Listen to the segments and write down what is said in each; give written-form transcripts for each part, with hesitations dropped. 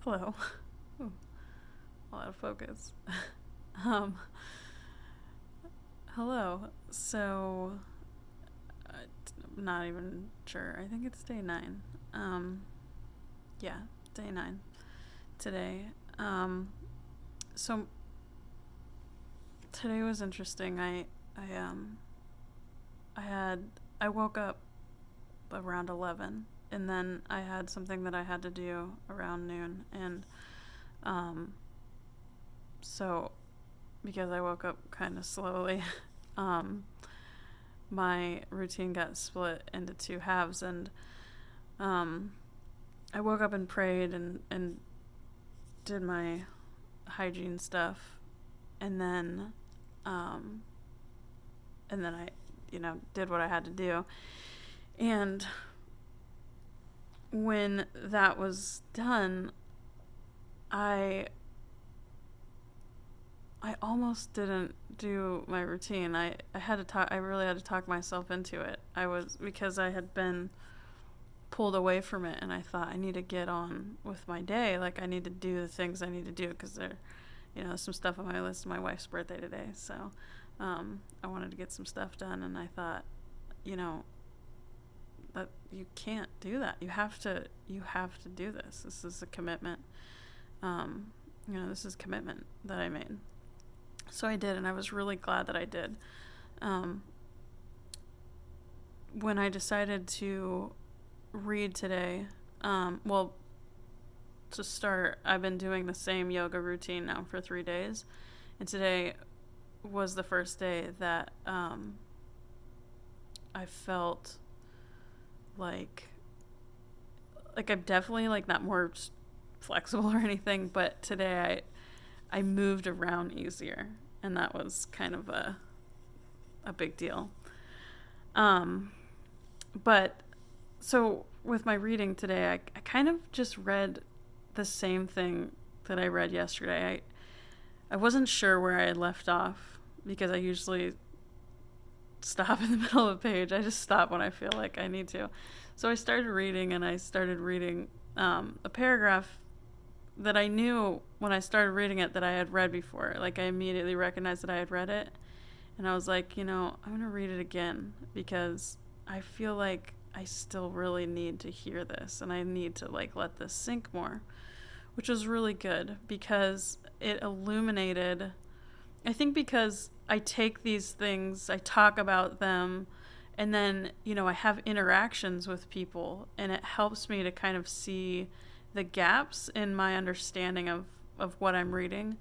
Hello. Ooh, out of focus. um, hello. So, I'm not even sure. I think it's day 9. Um, yeah, day 9 today. So today was interesting. I had I woke up around 11, and then I had something that I had to do around noon, and um, so because I woke up kind of slowly, um, my routine got split into two halves, and um, I woke up and prayed and did my hygiene stuff, and then um, I, did what I had to do, and when that was done, I almost didn't do my routine. I had to talk. I really had to talk myself into it. Because I had been pulled away from it, and I thought I need to get on with my day. Like, I need to do the things I need to do because there, some stuff on my list. My wife's birthday today, so I wanted to get some stuff done, and I thought, that you can't do that. You have to do this. This is a commitment. This is a commitment that I made. So I did, and I was really glad that I did. When I decided to read today, to start, I've been doing the same yoga routine now for 3 days, and today was the first day that I felt like I'm definitely not more flexible or anything, but today I moved around easier, and that was kind of a big deal. But so with my reading today, I kind of just read the same thing that I read yesterday. I wasn't sure where I had left off because I usually stop in the middle of a page. I just stop when I feel like I need to. So I started reading, and I started reading a paragraph that I knew when I started reading it that I had read before. I immediately recognized that I had read it, and I was like, I'm going to read it again because I feel like I still really need to hear this, and I need to let this sink more, which was really good because it illuminated, I think, because I take these things, I talk about them, and then, I have interactions with people, and it helps me to kind of see the gaps in my understanding of what I'm reading,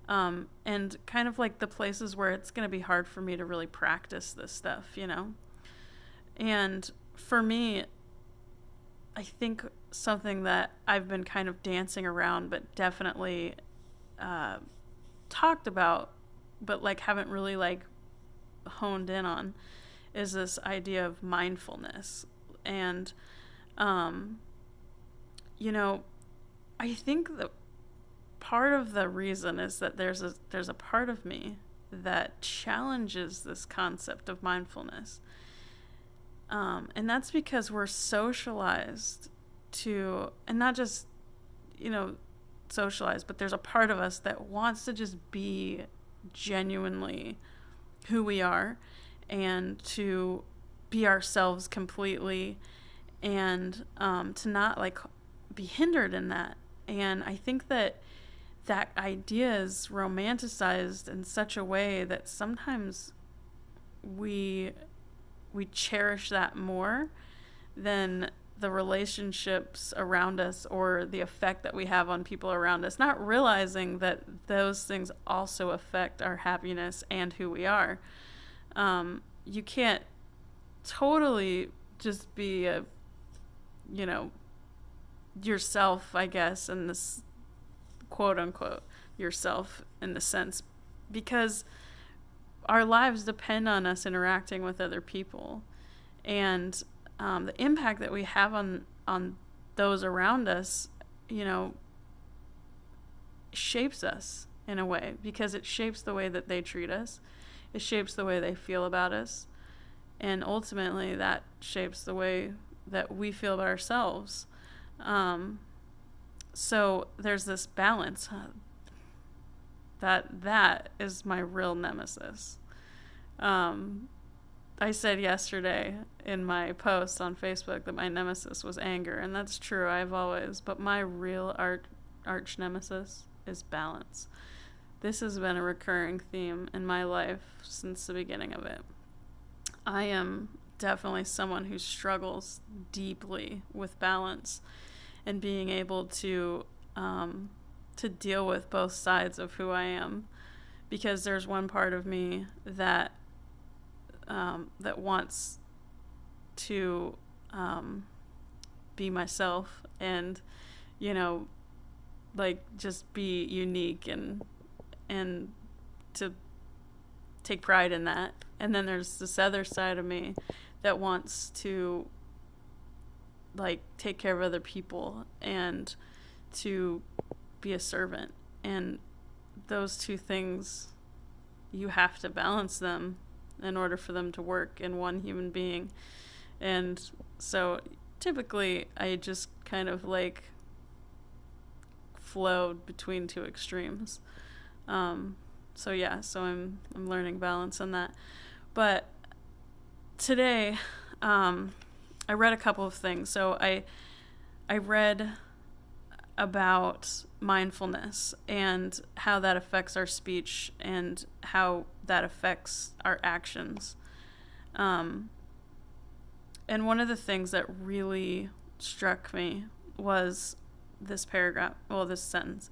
and kind of the places where it's going to be hard for me to really practice this stuff, And for me, I think something that I've been kind of dancing around, but definitely talked about, but haven't really honed in on, is this idea of mindfulness. And I think that part of the reason is that there's a part of me that challenges this concept of mindfulness. And that's because we're socialized to, and not just, socialized, but there's a part of us that wants to just be genuinely who we are and to be ourselves completely, and to not be hindered in that. And I think that idea is romanticized in such a way that sometimes we cherish that more than the relationships around us or the effect that we have on people around us, not realizing that those things also affect our happiness and who we are. You can't totally just be yourself, I guess, in this quote unquote yourself in the sense, because our lives depend on us interacting with other people, and the impact that we have on those around us, shapes us in a way, because it shapes the way that they treat us, it shapes the way they feel about us, and ultimately that shapes the way that we feel about ourselves. so there's this balance that is my real nemesis. I said yesterday in my post on Facebook that my nemesis was anger, and that's true. But my real arch nemesis is balance. This has been a recurring theme in my life since the beginning of it. I am definitely someone who struggles deeply with balance and being able to deal with both sides of who I am, because there's one part of me that wants to be myself and, like, just be unique and to take pride in that. And then there's this other side of me that wants to, like, take care of other people and to be a servant. And those two things, you have to balance them in order for them to work in one human being. And so typically I just kind of like flowed between two extremes. So I'm learning balance in that. But today, I read a couple of things. So I read about mindfulness and how that affects our speech and how that affects our actions. And one of the things that really struck me was this sentence.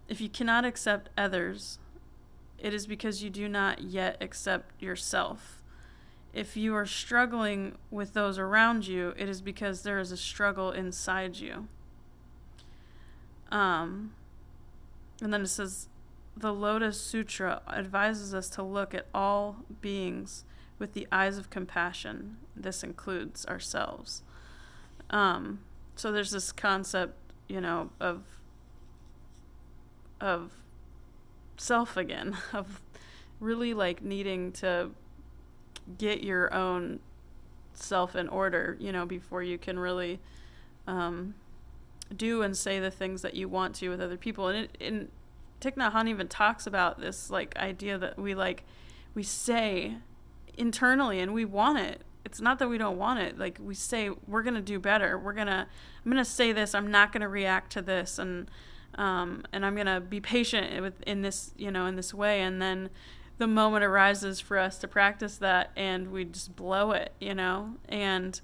If you cannot accept others, it is because you do not yet accept yourself. If you are struggling with those around you, it is because there is a struggle inside you. And then it says, the Lotus Sutra advises us to look at all beings with the eyes of compassion. This includes ourselves. So there's this concept, of self again, of really like needing to get your own self in order, before you can really do and say the things that you want to with other people. And Thich Nhat Hanh even talks about this like idea that we say internally and we want it. It's not that we don't want it. Like, we say we're gonna do better. I'm gonna say this. I'm not gonna react to this, and I'm gonna be patient in this way. And then the moment arises for us to practice that, and we just blow it, And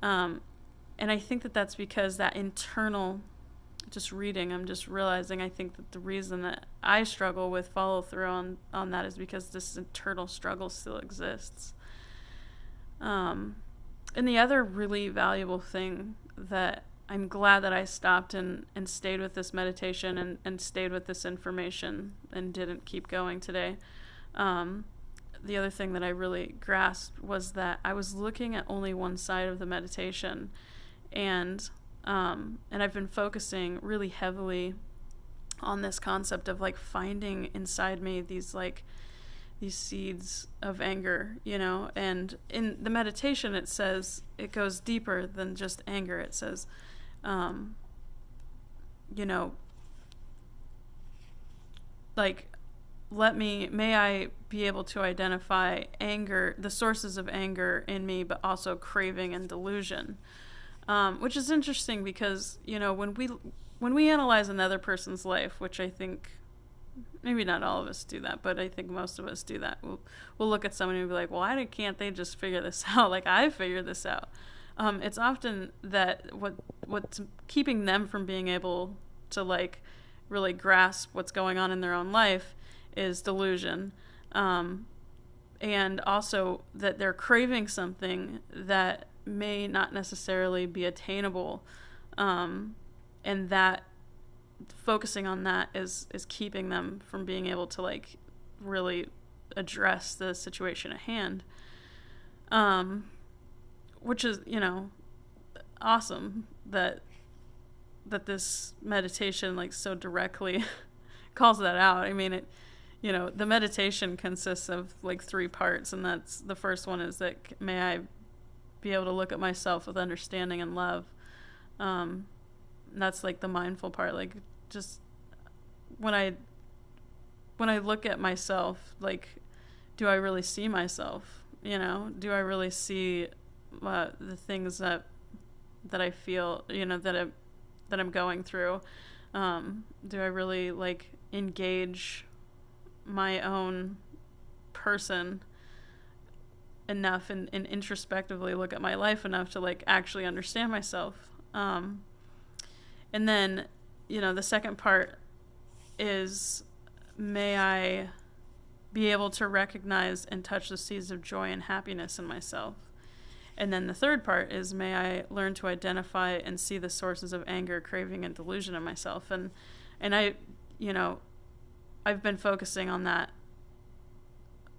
I think that that's because that internal, just reading, I'm just realizing, I think that the reason that I struggle with follow through on that is because this internal struggle still exists. And the other really valuable thing that I'm glad that I stopped and stayed with this meditation and stayed with this information and didn't keep going today. The other thing that I really grasped was that I was looking at only one side of the meditation, and I've been focusing really heavily on this concept of like finding inside me these seeds of anger, and in the meditation it says it goes deeper than just anger. It says, may I be able to identify anger, the sources of anger in me, but also craving and delusion, which is interesting because, when we analyze another person's life, which I think maybe not all of us do that, but I think most of us do that. We'll look at someone and be like, well, why can't they just figure this out? Like, I figured this out. It's often that what's keeping them from being able to like really grasp what's going on in their own life is delusion. And also that they're craving something that may not necessarily be attainable. And that focusing on that is keeping them from being able to like really address the situation at hand, which is awesome that this meditation like so directly calls that out. I mean, the meditation consists of like 3 parts, and that's the first one is that may I be able to look at myself with understanding and love. That's like the mindful part. Like, just when I look at myself, like, do I really see myself? Do I really see the things that I feel, that I'm going through? Do I really like engage my own person enough and introspectively look at my life enough to like actually understand myself? And then, the second part is, may I be able to recognize and touch the seeds of joy and happiness in myself. And then the third part is, may I learn to identify and see the sources of anger, craving, and delusion in myself. And I, I've been focusing on that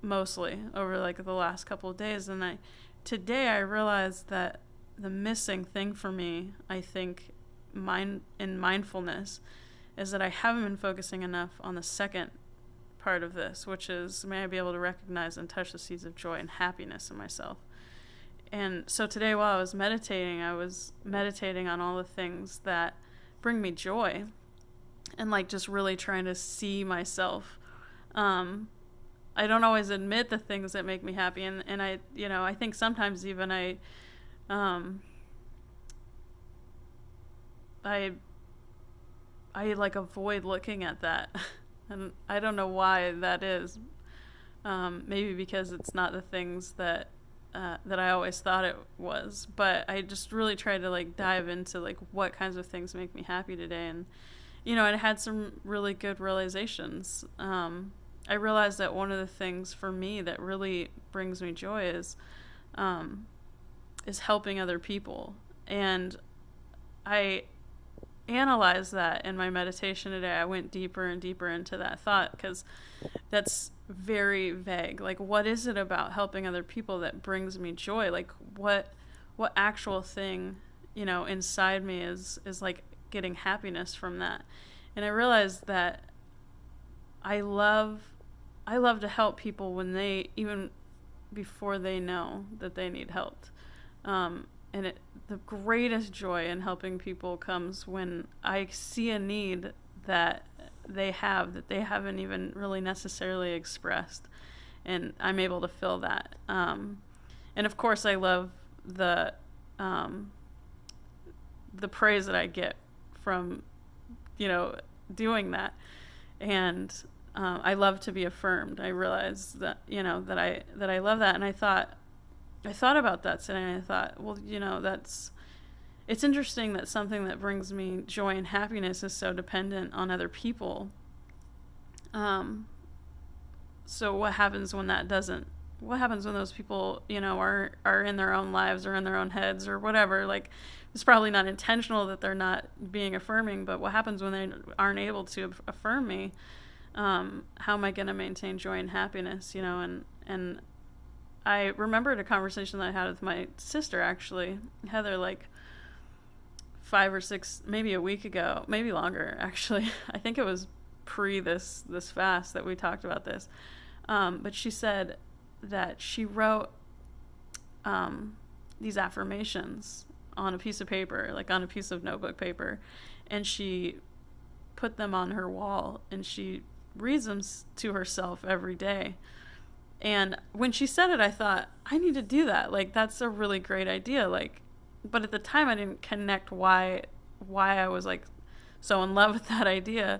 mostly over like the last couple of days. And today I realized that the missing thing for me, I think, in mindfulness, is that I haven't been focusing enough on the second part of this, which is, may I be able to recognize and touch the seeds of joy and happiness in myself. And so today, while I was meditating on all the things that bring me joy, and like just really trying to see myself. I don't always admit the things that make me happy, and I think sometimes even I like avoid looking at that. And I don't know why that is. Maybe because it's not the things that I always thought it was. But I just really try to like dive into like what kinds of things make me happy today. And I had some really good realizations. I realized that one of the things for me that really brings me joy is helping other people. And I analyze that in my meditation today. I went deeper and deeper into that thought, because that's very vague. Like, what is it about helping other people that brings me joy? Like, what actual thing, inside me is like getting happiness from that? And I realized that I love to help people when even before they know that they need help. And the greatest joy in helping people comes when I see a need that they haven't even really necessarily expressed, and I'm able to fill that. And of course, I love the praise that I get from doing that, and I love to be affirmed. I realize that that I love that, and I thought about that today, and I thought, well, it's interesting that something that brings me joy and happiness is so dependent on other people. So what happens when that doesn't? What happens when those people, are in their own lives or in their own heads or whatever? Like, it's probably not intentional that they're not being affirming, but what happens when they aren't able to affirm me? How am I going to maintain joy and happiness? And I remembered a conversation that I had with my sister, actually, Heather, like 5 or 6, maybe a week ago, maybe longer, actually. I think it was pre this fast that we talked about this. But she said that she wrote these affirmations on a piece of paper, like on a piece of notebook paper, and she put them on her wall, and she reads them to herself every day. And when she said it, I thought, I need to do that. Like, that's a really great idea. Like, but at the time I didn't connect why I was like so in love with that idea.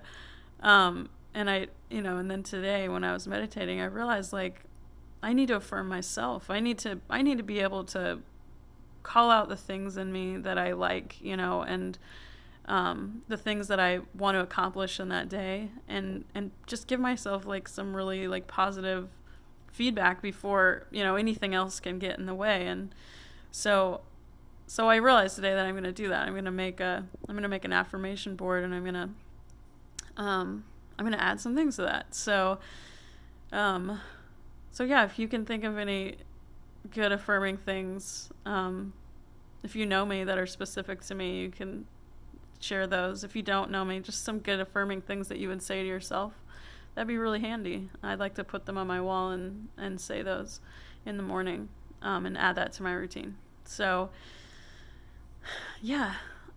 And I, and then today when I was meditating, I realized, like, I need to affirm myself. I need to be able to call out the things in me that I like, and the things that I want to accomplish in that day, and just give myself like some really like positive feedback before anything else can get in the way. And so I realized today that I'm going to do that. I'm going to make an affirmation board, and I'm going to add some things to that. So yeah, if you can think of any good affirming things, if you know me, that are specific to me, you can share those. If you don't know me, just some good affirming things that you would say to yourself. That'd be really handy. I'd like to put them on my wall and say those in the morning, and add that to my routine. So, yeah,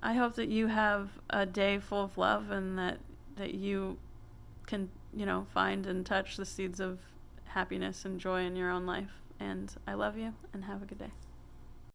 I hope that you have a day full of love, and that you can, find and touch the seeds of happiness and joy in your own life. And I love you, and have a good day.